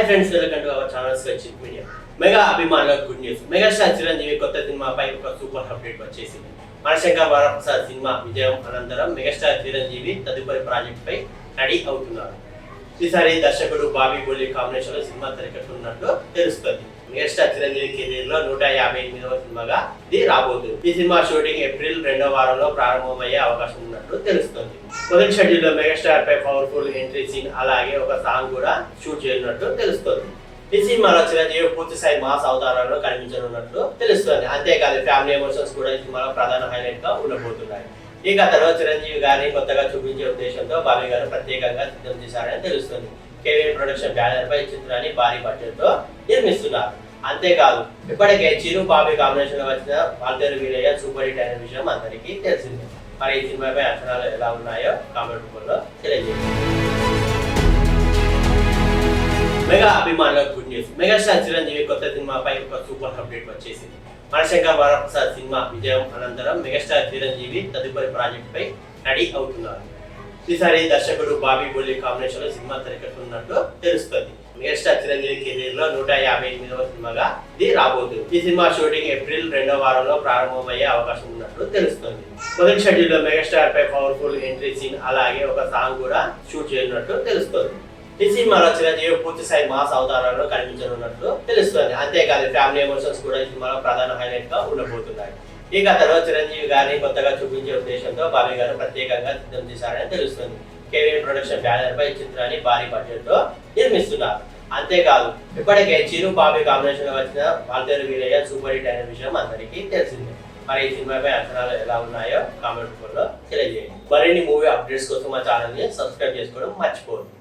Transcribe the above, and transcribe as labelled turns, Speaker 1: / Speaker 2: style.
Speaker 1: Friends, welcome to our channel స్వచ్ఛిత్ media. Mega అభిమానులకు good news. Megastar Chiranjeevi కొత్త సినిమాపై ఒక సూపర్ అప్డేట్ వచ్చేసింది. మనశంకర్ వరప్రసాద్ సినిమా విజయం అనంతరం మెగాస్టార్ చిరంజీవి తదుపరి ప్రాజెక్ట్ పై రెడీ అవుతున్నారు. ఈసారి దర్శకుడు బాబీ బోలి కాంబినేషన్ లో సినిమా తెరకెక్కుతున్నట్లు తెలుస్తుంది. మెగాస్టార్ చిరంజీవి కెరీర్ లో 158వ సినిమాగా ఇది రాబోతుంది. ఈ సినిమా షూటింగ్ ఏప్రిల్ 2వ వారంలో ప్రారంభమయ్యే అవకాశం ఉన్నట్లు తెలుస్తుంది. మొదటి షెడ్యూల్ లో మెగాస్టార్ పై పవర్ఫుల్ ఎంట్రీ సీన్ అలాగే ఒక సాంగ్ కూడా షూట్ చేయనున్నట్లు తెలుస్తుంది. ఈ సినిమాలో చిరంజీవి పూర్తి స్థాయి మాస్ అవతారాల్లో కనిపించనున్నట్లు తెలుస్తుంది. అంతేకాదు ఫ్యామిలీ ఎమోషన్స్ కూడా ఈ సినిమాలో ప్రధాన హైలైట్ గా ఉండబోతున్నాయి. ఈ కథలో చిరంజీవి గారిని కొత్తగా చూపించే ఉద్దేశంతో బాబీ గారు ప్రత్యేకంగా సిద్ధం చేశారని తెలుస్తుంది. కేవీఎన్ ప్రొడక్షన్ బ్యానర్ పై చిత్రాన్ని భారీ బడ్జెట్ తో నిర్మిస్తున్నారు. అంతేకాదు ఇప్పటికే చిరు బాబీ కాంబినేషన్ లో వచ్చిన వాల్తేరు వీరయ్య సూపర్ హిట్ అయిన విషయం అందరికీ తెలిసిందే. మరి ఈ సినిమాపై అంచనాలు ఎలా ఉన్నాయో కామెంట్ రూపంలో తెలియజేయండి. మెగా అభిమానులకు గుడ్ న్యూస్. మెగాస్టార్ చిరంజీవి కొత్త సినిమాపై ఒక సూపర్ అప్డేట్ వచ్చేసింది. మనశంకర్ వరప్రసాద్ సినిమా విజయం అనంతరం మెగాస్టార్ చిరంజీవి తదుపరి ప్రాజెక్ట్ పై రెడీ అవుతున్నారు. ఈసారి దర్శకుడు బాబీ బోలి కాంబినేషన్ లో సినిమా తెరకెక్కుతున్నట్లు తెలుస్తుంది. మెగాస్టార్ చిరంజీవి కెరీర్ లో 158వ సినిమాగా ఇది రాబోతుంది. ఈ సినిమా షూటింగ్ ఏప్రిల్ 2వ వారంలో ప్రారంభమయ్యే అవకాశం ఉన్నట్లు తెలుస్తుంది. మొదటి షెడ్యూల్ లో మెగాస్టార్ పై పవర్ఫుల్ ఎంట్రీ సీన్ అలాగే ఒక సాంగ్ కూడా షూట్ చేయనున్నట్లు తెలుస్తుంది. ఈ సినిమాలో చిరంజీవి పూర్తి స్థాయి మాస్ అవతారాల్లో కనిపించనున్నట్లు తెలుస్తుంది. అంతేకాదు ఫ్యామిలీ ఎమోషన్స్ కూడా ఈ సినిమాలో ప్రధాన హైలైట్ గా ఉండబోతున్నాయి. ఈ కథలో చిరంజీవి గారిని కొత్తగా చూపించే ఉద్దేశంతో బాబీ గారు ప్రత్యేకంగా సిద్ధం చేశారని తెలుస్తుంది. కేవీఎన్ ప్రొడక్షన్ బ్యానర్ పై చిత్రాన్ని భారీ బడ్జెట్ తో నిర్మిస్తున్నారు. అంతేకాదు ఇప్పటికే చిరు బాబీ కాంబినేషన్ లో వచ్చిన వాల్తేరు వీరయ్య సూపర్ హిట్ అయిన విషయం అందరికీ తెలిసిందే. మరి ఈ సినిమాపై అంచనాలు ఎలా ఉన్నాయో కామెంట్ రూపంలో తెలియజేయండి. మరిన్ని మూవీ అప్డేట్స్ కోసం మా ఛానల్ ని సబ్స్క్రైబ్ చేసుకోవడం మర్చిపోవద్దు.